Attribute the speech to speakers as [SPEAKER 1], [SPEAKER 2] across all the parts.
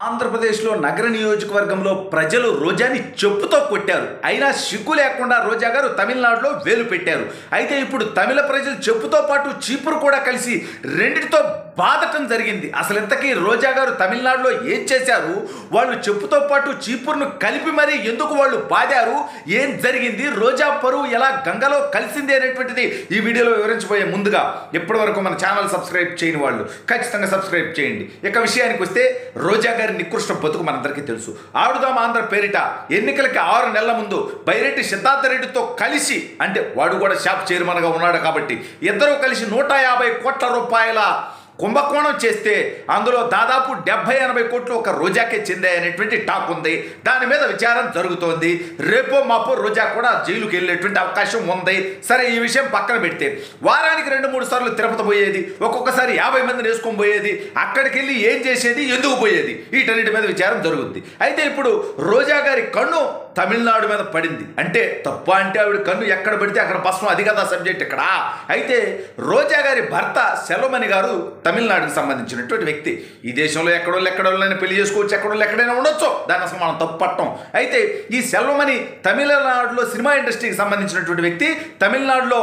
[SPEAKER 1] ఆంధ్రప్రదేశ్లో నగర నియోజకవర్గంలో ప్రజలు రోజాని చెప్పుతో కొట్టారు. అయినా సిగ్గు లేకుండా రోజా గారు తమిళనాడులో వేలు పెట్టారు. అయితే ఇప్పుడు తమిళ ప్రజలు చెప్పుతో పాటు చీపురు కూడా కలిసి రెండిటితో బాధటం జరిగింది. అసలు ఇంతకీ రోజా గారు తమిళనాడులో ఏం చేశారు? వాళ్ళు చెప్పుతో పాటు చీపురును కలిపి మరీ ఎందుకు వాళ్ళు బాదారు? ఏం జరిగింది? రోజా పరువు ఎలా గంగలో కలిసింది అనేటువంటిది ఈ వీడియోలో వివరించబోయే ముందుగా ఇప్పటి వరకు మన ఛానల్ సబ్స్క్రైబ్ చేయని వాళ్ళు ఖచ్చితంగా సబ్స్క్రైబ్ చేయండి. ఇక విషయానికి వస్తే రోజా గారి నికృష్ట బతుకు మనందరికీ తెలుసు. ఆడుదాం ఆంధ్ర పేరిట ఎన్నికలకి 6 నెలల ముందు బైరెడ్డి సిద్ధార్థ రెడ్డితో కలిసి, అంటే వాడు కూడా షాప్ చైర్మన్గా ఉన్నాడు కాబట్టి ఇద్దరూ కలిసి 150 కోట్ల రూపాయల కుంభకోణం చేస్తే అందులో దాదాపు 70-80 కోట్లు ఒక రోజాకే చెందాయనేటువంటి టాక్ ఉంది. దాని మీద విచారణ జరుగుతోంది. రేపో మాపో రోజా కూడా జైలుకి వెళ్ళేటువంటి అవకాశం ఉంది. సరే, ఈ విషయం పక్కన పెడితే వారానికి 2-3 సార్లు తిరుపతి పోయేది, ఒక్కొక్కసారి 50 మందిని వేసుకొని పోయేది, అక్కడికి వెళ్ళి ఏం చేసేది, ఎందుకు పోయేది, వీటన్నిటి మీద విచారణ జరుగుద్ది. అయితే ఇప్పుడు రోజా గారి కన్ను తమిళనాడు మీద పడింది. అంటే తప్ప అంటే ఆవిడ కన్ను ఎక్కడ పడితే అక్కడ భస్మం, అది కదా సబ్జెక్ట్ ఇక్కడ. అయితే రోజా గారి భర్త సెల్వమణి గారు తమిళనాడుకి సంబంధించినటువంటి వ్యక్తి. ఈ దేశంలో ఎక్కడోళ్ళైనా పెళ్లి చేసుకోవచ్చు, ఎక్కడైనా ఉండొచ్చు, దాన్ని అసలు మనం తప్పు పట్టం. అయితే ఈ సెల్వమణి తమిళనాడులో సినిమా ఇండస్ట్రీకి సంబంధించినటువంటి వ్యక్తి. తమిళనాడులో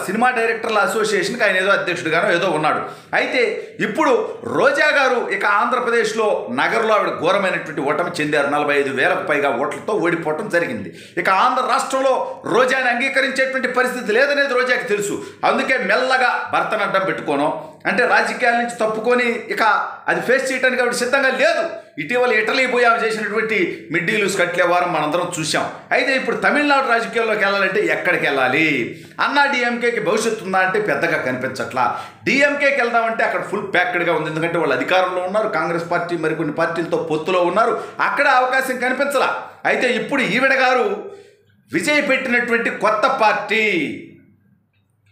[SPEAKER 1] సినిమా డైరెక్టర్ల అసోసియేషన్కి ఆయన ఏదో అధ్యక్షుడిగానో ఏదో ఉన్నాడు. అయితే ఇప్పుడు రోజా గారు ఇక ఆంధ్రప్రదేశ్లో నగరంలో ఆవిడ ఘోరమైనటువంటి ఓటమి చెందారు. 45,000కు పైగా ఓట్లతో ఓడిపోవటం జరిగింది. ఇక ఆంధ్ర రాష్ట్రంలో రోజాని అంగీకరించేటువంటి పరిస్థితి లేదనేది రోజాకి తెలుసు. అందుకే మెల్లగా భర్తను అడ్డం పెట్టుకోను, అంటే రాజకీయాల నుంచి తప్పుకొని ఇక అది ఫేస్ చేయడానికి ఆవిడ సిద్ధంగా లేదు. ఇటీవల ఇటలీ పోయి ఆమె చేసినటువంటి మిడ్డీలు స్కట్లే వారం మనందరం చూసాం. అయితే ఇప్పుడు తమిళనాడు రాజకీయాల్లోకి వెళ్ళాలంటే ఎక్కడికి వెళ్ళాలి? అన్నా డిఎంకేకి భవిష్యత్తు ఉందా అంటే పెద్దగా కనిపించట్లా. డిఎంకేకి వెళ్దామంటే అక్కడ ఫుల్ ప్యాక్డ్గా ఉంది. ఎందుకంటే వాళ్ళు అధికారంలో ఉన్నారు, కాంగ్రెస్ పార్టీ మరికొన్ని పార్టీలతో పొత్తులో ఉన్నారు, అక్కడ అవకాశం కనిపించలా. అయితే ఇప్పుడు ఈవిడ గారు విజయ్ పెట్టినటువంటి కొత్త పార్టీ,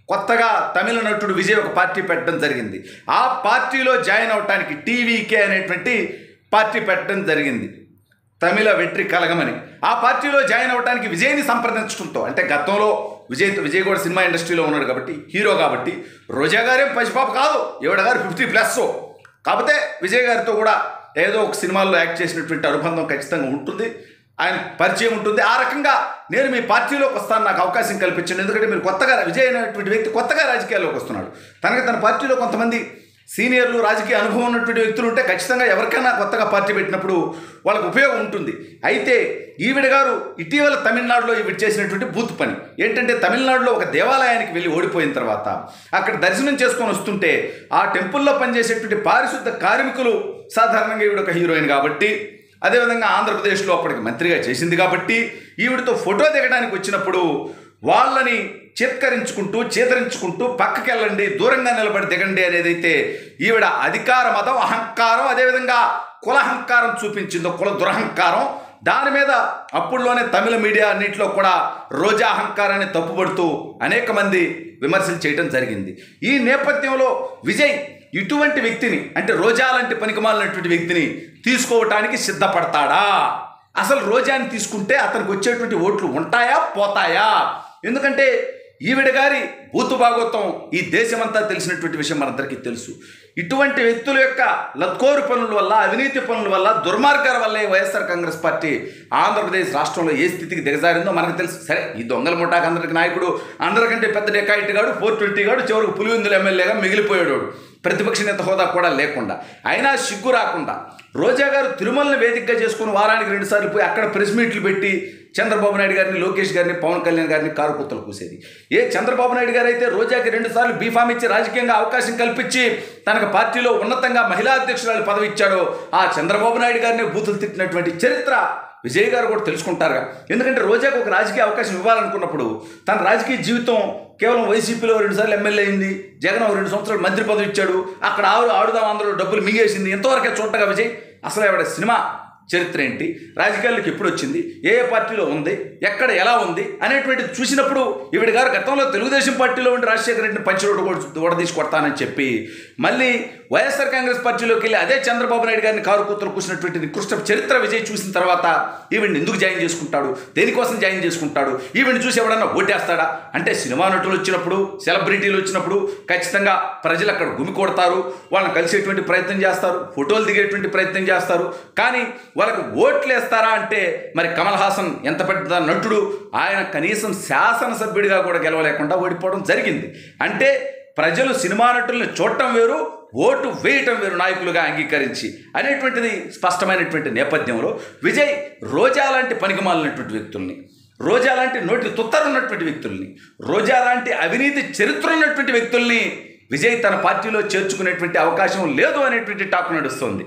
[SPEAKER 1] కొత్తగా తమిళ నటుడు విజయ్ ఒక పార్టీ పెట్టడం జరిగింది. ఆ పార్టీలో జాయిన్ అవటానికి టీవీకే అనేటువంటి పార్టీ పెట్టడం జరిగింది, తమిళ వెట్రి కలగమని. ఆ పార్టీలో జాయిన్ అవడానికి విజయ్ని సంప్రదించడంతో, అంటే గతంలో విజయ్ కూడా సినిమా ఇండస్ట్రీలో ఉన్నాడు కాబట్టి, హీరో కాబట్టి, రోజా గారేం పసిపాప కాదు, ఈవిడ గారు 50+. కాకపోతే విజయ్ గారితో కూడా ఏదో ఒక సినిమాల్లో యాక్ట్ చేసినటువంటి అనుబంధం ఖచ్చితంగా ఉంటుంది, ఆయన పరిచయం ఉంటుంది. ఆ రకంగా నేను మీ పార్టీలోకి వస్తాను, నాకు అవకాశం కల్పించండి, ఎందుకంటే మీరు కొత్తగా విజయ్ అనేటువంటి వ్యక్తి కొత్తగా రాజకీయాల్లోకి వస్తున్నాడు. తన పార్టీలో కొంతమంది సీనియర్లు, రాజకీయ అనుభవం ఉన్నటువంటి వ్యక్తులు ఉంటే ఖచ్చితంగా ఎవరికైనా కొత్తగా పార్టీ పెట్టినప్పుడు వాళ్ళకు ఉపయోగం ఉంటుంది. అయితే ఈవిడ గారు ఇటీవల తమిళనాడులో ఈవిడ చేసినటువంటి బూత్ పని ఏంటంటే, తమిళనాడులో ఒక దేవాలయానికి వెళ్ళి ఓడిపోయిన తర్వాత అక్కడ దర్శనం చేసుకొని వస్తుంటే ఆ టెంపుల్లో పనిచేసేటువంటి పారిశుద్ధ కార్మికులు, సాధారణంగా ఈవిడ ఒక హీరోయిన్ కాబట్టి, అదేవిధంగా ఆంధ్రప్రదేశ్లో అప్పటికి మంత్రిగా చేసింది కాబట్టి, ఈవిడతో ఫోటో దిగడానికి వచ్చినప్పుడు వాళ్ళని చేతరించుకుంటూ పక్కకి వెళ్ళండి, దూరంగా నిలబడి దిగండి అనేదైతే ఈవిడ అధికార మతం, అహంకారం, అదేవిధంగా కులహంకారం చూపించిందో, కుల దురహంకారం, దాని మీద అప్పుడులోనే తమిళ మీడియా అన్నింటిలో కూడా రోజా అహంకారాన్ని తప్పుపడుతూ అనేక మంది విమర్శలు చేయడం జరిగింది. ఈ నేపథ్యంలో విజయ్ ఇటువంటి వ్యక్తిని, అంటే రోజా లాంటి పనికిమాలినటువంటి వ్యక్తిని తీసుకోవటానికి సిద్ధపడతాడా? అసలు రోజాని తీసుకుంటే అతనికి వచ్చేటువంటి ఓట్లు ఉంటాయా, పోతాయా? ఎందుకంటే ఈవిడ గారి బూతు భాగోత్వం ఈ దేశమంతా తెలిసినటువంటి విషయం మనందరికీ తెలుసు. ఇటువంటి వ్యక్తుల యొక్క లత్కోరు పనుల వల్ల, అవినీతి పనుల వల్ల, దుర్మార్గాల వల్ల వైఎస్ఆర్ కాంగ్రెస్ పార్టీ ఆంధ్రప్రదేశ్ రాష్ట్రంలో ఏ స్థితికి దిగజారిందో మనకు తెలుసు. సరే, ఈ దొంగల ముఠాకు అందరికి నాయకుడు, అందరికంటే పెద్ద డెకాయిట్ గాడు, 420 గాడు, చివరికి పులివెందుల ఎమ్మెల్యేగా మిగిలిపోయాడు, ప్రతిపక్ష నేత హోదా కూడా లేకుండా. అయినా సిగ్గు రాకుండా రోజా గారు తిరుమలని వేదికగా చేసుకుని వారానికి 2 సార్లు పోయి అక్కడ ప్రెస్ మీట్లు పెట్టి చంద్రబాబు నాయుడు గారిని, లోకేష్ గారిని, పవన్ కళ్యాణ్ గారిని కారుకుత్తలు కూసేది. చంద్రబాబు నాయుడు గారు అయితే రోజాకి 2 సార్లు బీఫామ్ ఇచ్చి రాజకీయంగా అవకాశం కల్పించి తనకు పార్టీలో ఉన్నతంగా మహిళా అధ్యక్షురాలు పదవి ఇచ్చాడో, ఆ చంద్రబాబు నాయుడు గారిని బూతులు తిట్టినటువంటి చరిత్ర విజయ్ గారు కూడా తెలుసుకుంటారుగా. ఎందుకంటే రోజాకు ఒక రాజకీయ అవకాశం ఇవ్వాలనుకున్నప్పుడు తన రాజకీయ జీవితం కేవలం వైసీపీలో 2 సార్లు ఎమ్మెల్యే అయింది, జగన్ 2 సంవత్సరాలు మంత్రి పదవి ఇచ్చాడు, అక్కడ ఆడుదాం అందరూ డబ్బులు మింగేసింది, ఎంతవరకే చూడగా విజయ్. అసలు ఆవిడ సినిమా చరిత్ర ఏంటి, రాజకీయాల్లోకి ఎప్పుడు వచ్చింది, ఏ ఏ పార్టీలో ఉంది, ఎక్కడ ఎలా ఉంది అనేటువంటిది చూసినప్పుడు ఈవిడ గారు గతంలో తెలుగుదేశం పార్టీలో ఉండి రాజశేఖర రెడ్డిని పంచి ఓడదీసి కొడతానని చెప్పి మళ్ళీ వైఎస్ఆర్ కాంగ్రెస్ పార్టీలోకి వెళ్ళి అదే చంద్రబాబు నాయుడు గారిని కారు కూతురు కూర్చున్నటువంటి నికృష్ట చరిత్ర విజయ్ చూసిన తర్వాత ఈవిడ్ని ఎందుకు జాయిన్ చేసుకుంటాడు, దేనికోసం జాయిన్ చేసుకుంటాడు, ఈవిడ్ని చూసి ఎవడన్నా ఓటేస్తాడా అంటే సినిమా నటులు వచ్చినప్పుడు, సెలబ్రిటీలు వచ్చినప్పుడు ఖచ్చితంగా ప్రజలు అక్కడ గుమి కొడతారు, వాళ్ళని కలిసేటువంటి ప్రయత్నం చేస్తారు, ఫోటోలు దిగేటువంటి ప్రయత్నం చేస్తారు. కానీ వాళ్ళకు ఓట్లు వేస్తారా అంటే మరి కమల్ హాసన్ ఎంత పెద్ద నటుడు, ఆయన కనీసం శాసనసభ్యుడిగా కూడా గెలవలేకుండా ఓడిపోవడం జరిగింది. అంటే ప్రజలు సినిమా నటుల్ని చూడటం వేరు, ఓటు వేయటం వేరు నాయకులుగా అంగీకరించి అనేటువంటిది స్పష్టమైనటువంటి నేపథ్యంలో విజయ్ రోజా లాంటి పనికిమాలినటువంటి వ్యక్తుల్ని, రోజా లాంటి నోటి తుత్తరున్నటువంటి వ్యక్తుల్ని, రోజా లాంటి అవినీతి చరిత్ర ఉన్నటువంటి వ్యక్తుల్ని విజయ్ తన పార్టీలో చేర్చుకునేటువంటి అవకాశం లేదు అనేటువంటి టాక్ నడుస్తోంది.